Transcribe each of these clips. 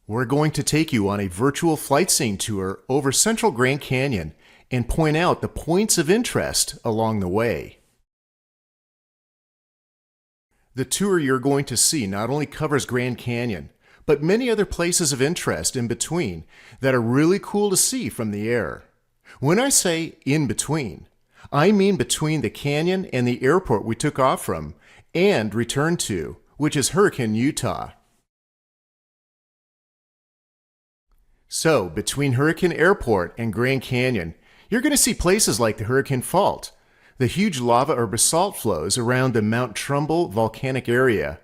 We're going to take you on a virtual flight-seeing tour over Central Grand Canyon and point out the points of interest along the way. The tour you're going to see not only covers Grand Canyon, but many other places of interest in between that are really cool to see from the air. When I say in between, I mean between the canyon and the airport we took off from and returned to, which is Hurricane, Utah. So, between Hurricane Airport and Grand Canyon, you're going to see places like the Hurricane Fault, the huge lava or basalt flows around the Mount Trumbull volcanic area,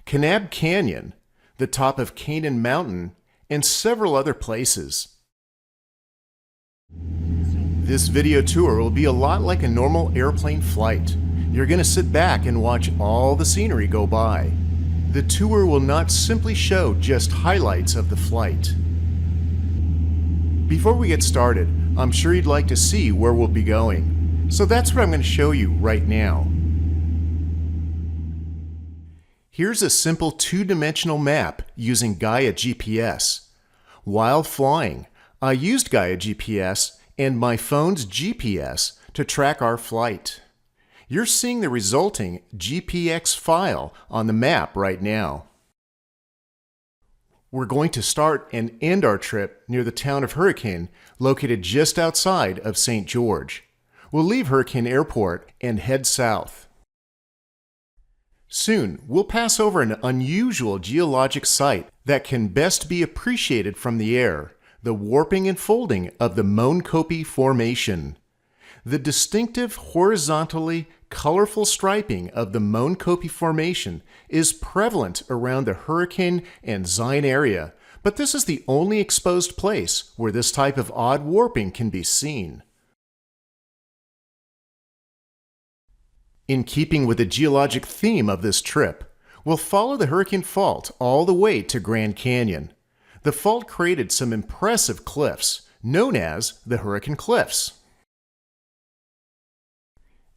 Kanab Canyon, the top of Canaan Mountain, and several other places. This video tour will be a lot like a normal airplane flight. You're going to sit back and watch all the scenery go by. The tour will not simply show just highlights of the flight. Before we get started, I'm sure you'd like to see where we'll be going. So that's what I'm going to show you right now. Here's a simple two-dimensional map using Gaia GPS. While flying, I used Gaia GPS and my phone's GPS to track our flight. You're seeing the resulting GPX file on the map right now. We're going to start and end our trip near the town of Hurricane, located just outside of St. George. We'll leave Hurricane Airport and head south. Soon, we'll pass over an unusual geologic site that can best be appreciated from the air, the warping and folding of the Moenkopi Formation. The distinctive horizontally colorful striping of the Moenkopi Formation is prevalent around the Hurricane and Zion area, but this is the only exposed place where this type of odd warping can be seen. In keeping with the geologic theme of this trip, we'll follow the Hurricane Fault all the way to Grand Canyon. The fault created some impressive cliffs, known as the Hurricane Cliffs.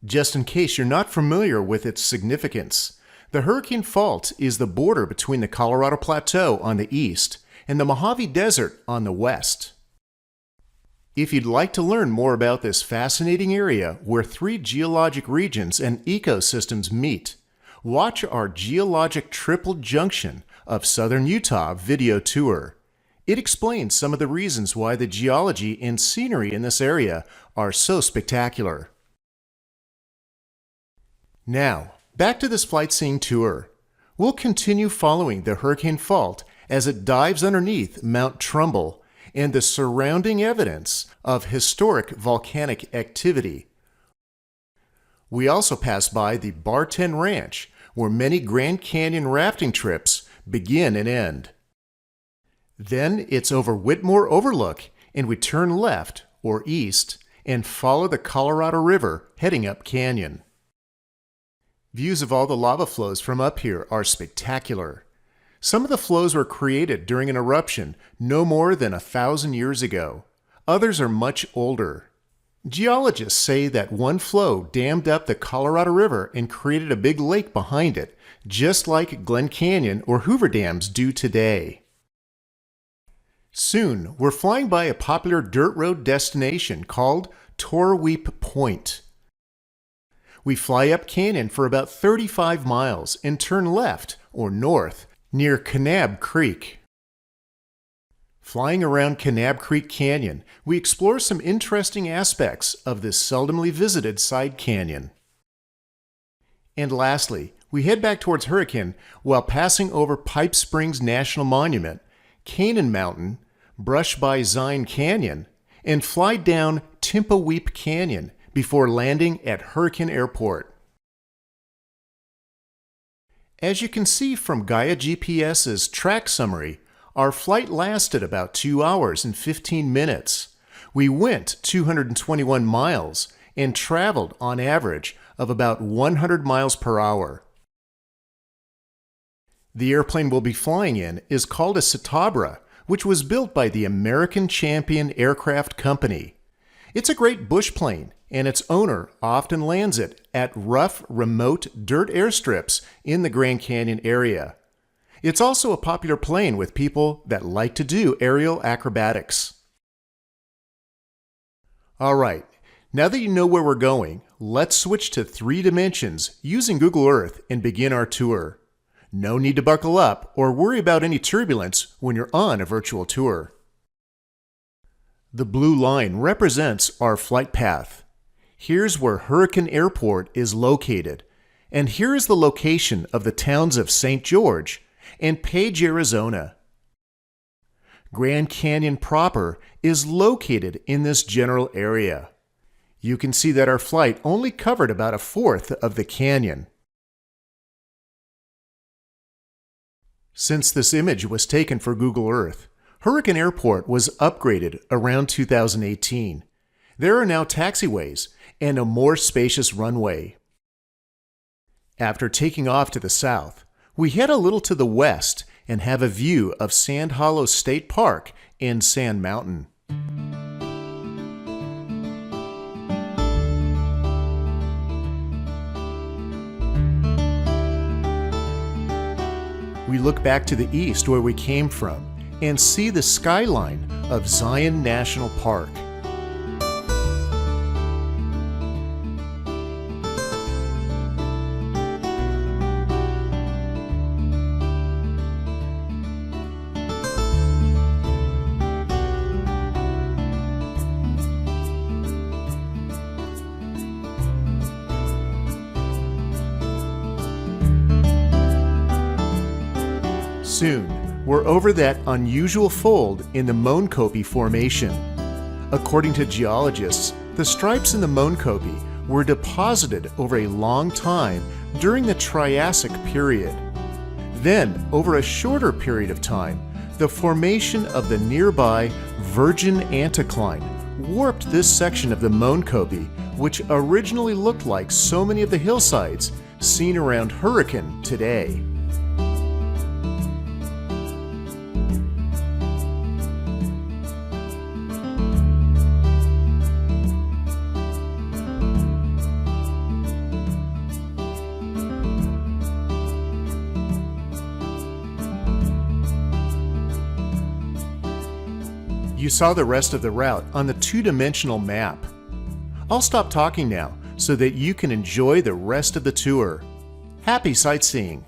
Just in case you're not familiar with its significance, the Hurricane Fault is the border between the Colorado Plateau on the east and the Mojave Desert on the west. If you'd like to learn more about this fascinating area where three geologic regions and ecosystems meet, watch our Geologic Triple Junction of Southern Utah video tour. It explains some of the reasons why the geology and scenery in this area are so spectacular. Now, back to this flight-seeing tour. We'll continue following the Hurricane Fault as it dives underneath Mount Trumbull and the surrounding evidence of historic volcanic activity. We also pass by the Barten Ranch, where many Grand Canyon rafting trips begin and end. Then it's over Whitmore Overlook, and we turn left or east and follow the Colorado River heading up canyon. Views of all the lava flows from up here are spectacular. Some of the flows were created during an eruption no more than 1,000 years ago. Others are much older. Geologists say that one flow dammed up the Colorado River and created a big lake behind it, just like Glen Canyon or Hoover Dams do today. Soon, we're flying by a popular dirt road destination called Torweep Point. We fly up canyon for about 35 miles and turn left or north near Kanab Creek. Flying around Kanab Creek Canyon, we explore some interesting aspects of this seldomly visited side canyon. And lastly, we head back towards Hurricane while passing over Pipe Springs National Monument, Canaan Mountain, brush by Zion Canyon, and fly down Timpaweep Canyon before landing at Hurricane Airport. As you can see from Gaia GPS's track summary, our flight lasted about 2 hours and 15 minutes. We went 221 miles and traveled on average of about 100 miles per hour. The airplane we'll be flying in is called a Citabra, which was built by the American Champion Aircraft Company. It's a great bush plane, and its owner often lands it at rough, remote dirt airstrips in the Grand Canyon area. It's also a popular plane with people that like to do aerial acrobatics. All right, now that you know where we're going, let's switch to 3 dimensions using Google Earth and begin our tour. No need to buckle up or worry about any turbulence when you're on a virtual tour. The blue line represents our flight path. Here's where Hurricane Airport is located, and here is the location of the towns of St. George and Page, Arizona. Grand Canyon proper is located in this general area. You can see that our flight only covered about 1/4 of the canyon. Since this image was taken for Google Earth, Hurricane Airport was upgraded around 2018. There are now taxiways and a more spacious runway. After taking off to the south, we head a little to the west and have a view of Sand Hollow State Park and Sand Mountain. We look back to the east where we came from and see the skyline of Zion National Park. Soon, we're over that unusual fold in the Moenkopi Formation. According to geologists, the stripes in the Moenkopi were deposited over a long time during the Triassic period. Then, over a shorter period of time, the formation of the nearby Virgin Anticline warped this section of the Moenkopi, which originally looked like so many of the hillsides seen around Hurricane today. You saw the rest of the route on the 2-dimensional map. I'll stop talking now so that you can enjoy the rest of the tour. Happy sightseeing!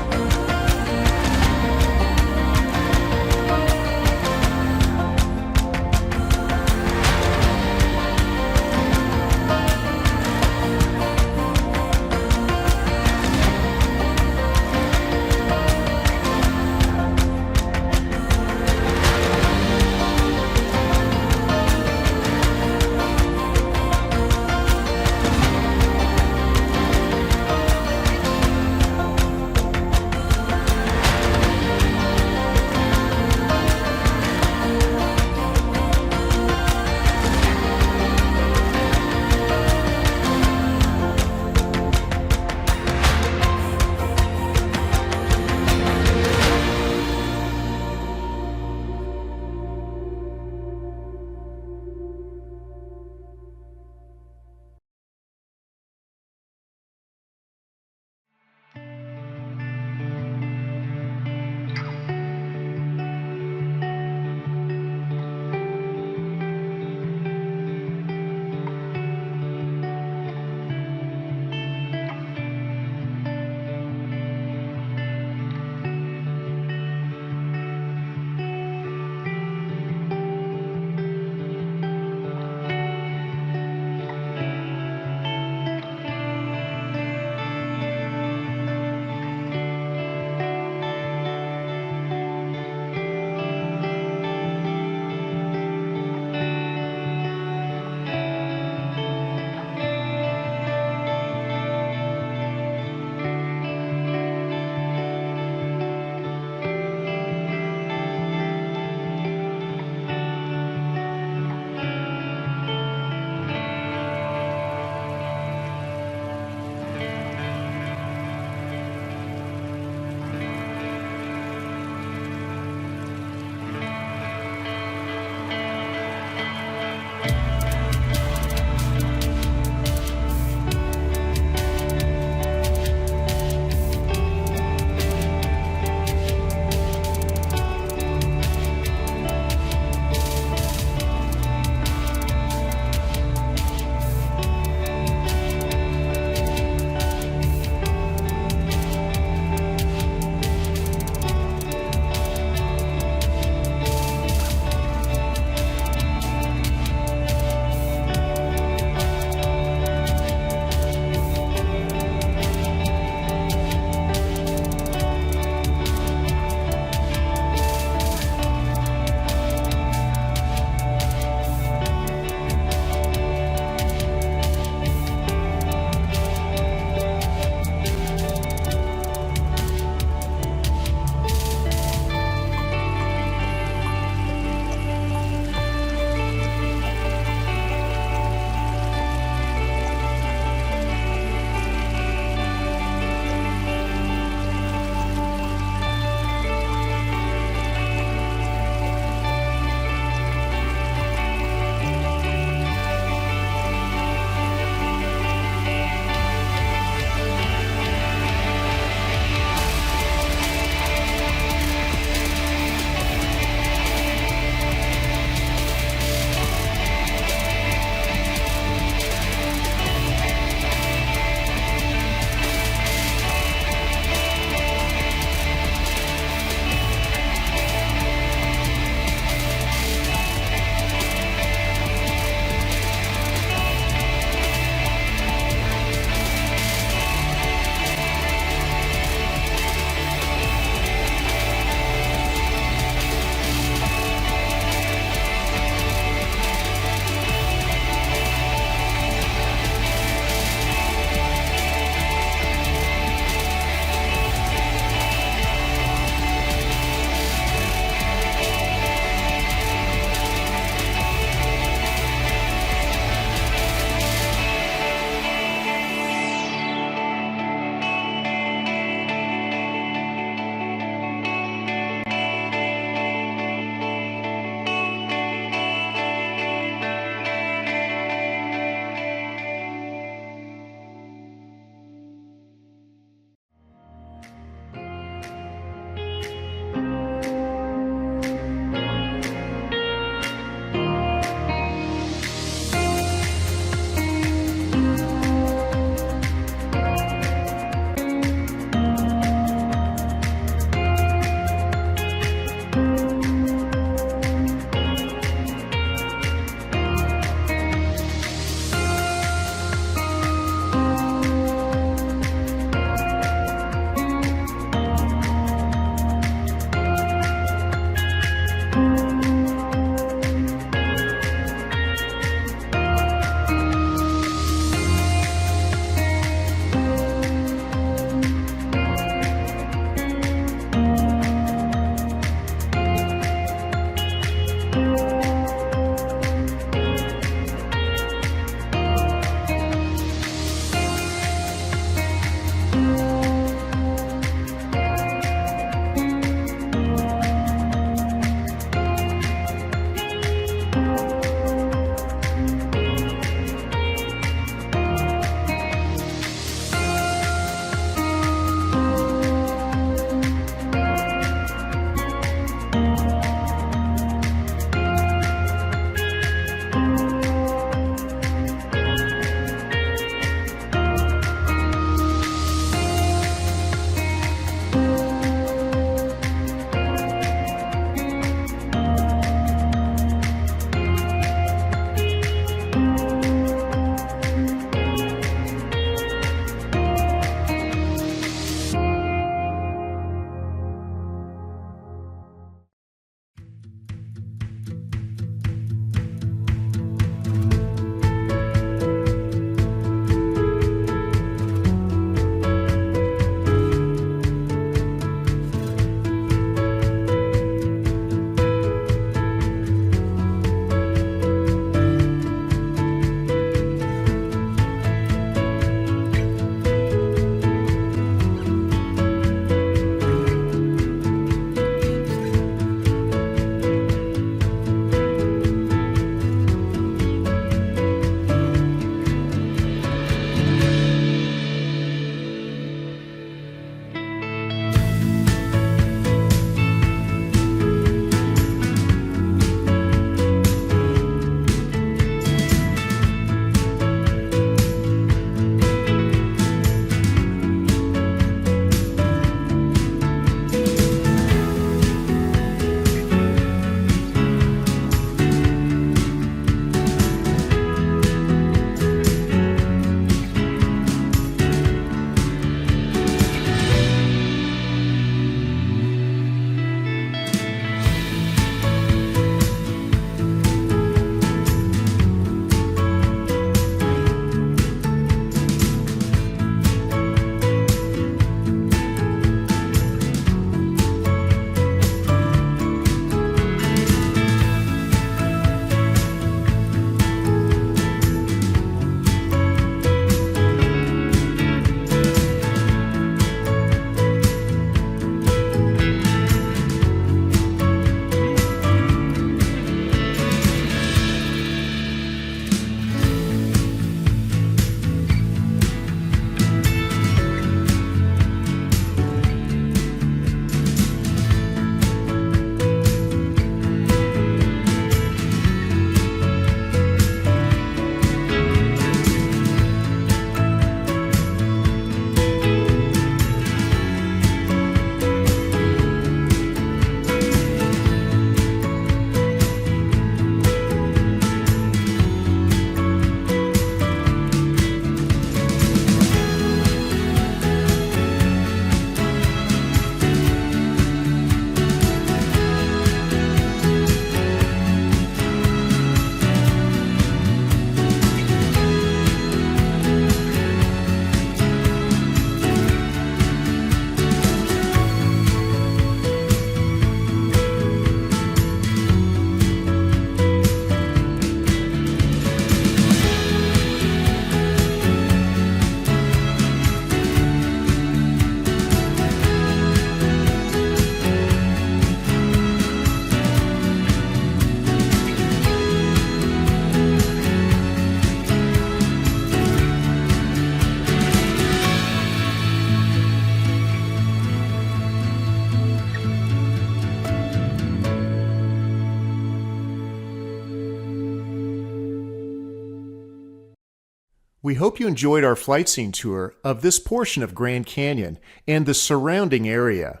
We hope you enjoyed our flight-seeing tour of this portion of Grand Canyon and the surrounding area.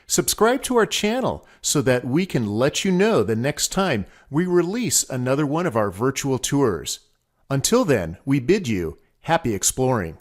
Subscribe to our channel so that we can let you know the next time we release another one of our virtual tours. Until then, we bid you happy exploring.